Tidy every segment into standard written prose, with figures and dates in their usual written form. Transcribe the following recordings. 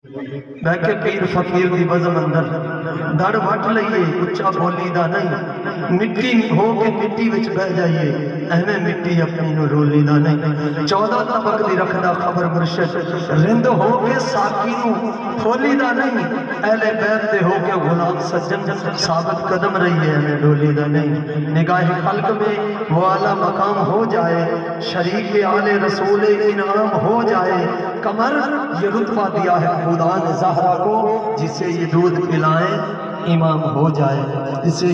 बैके पीर फकीर दी बज़म अंदर दड़ वट लईए उच्चा बोली दा नहीं मिट्टी हो के मिट्टी विच बह जाइए एवें मिट्टी अपनी नु रोली दा नहीं 14 तबक दी रखदा खबर मुर्शिद रिंद हो के साकी नु खोली दा नहीं अहले बैत दे हो के गुलाम सज्जन साबित कदम रहिए एवें डोली दा नहीं निगाह खल्क में वो आला मकाम हो जाए शरीक आले रसूल इनाम हो जाए कमर ये रुतबा दिया है खुदा ने ज़हरा को जिसे ये दूध पिलाए इमाम हो जाए जिसे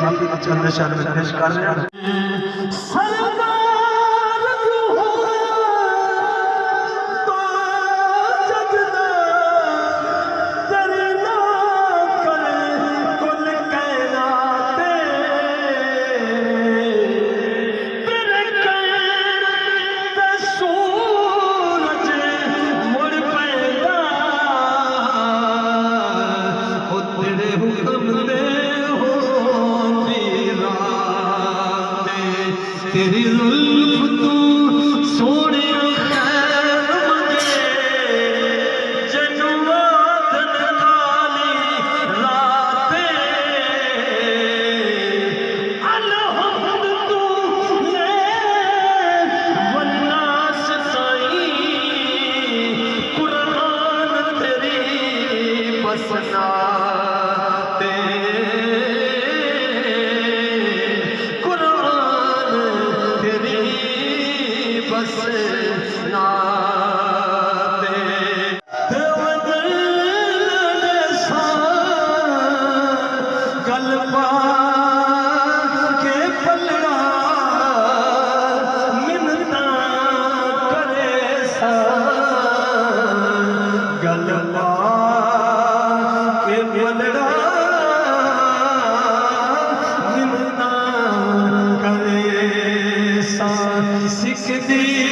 काफी अच्छा नशा में पेश कर रहे हैं। तेरी जुल्फ तू सोने खैर मंगे जनुआ दिन काली रातें अलहम्द तूने वन्नास साई कुरान तेरी बसना सिख दी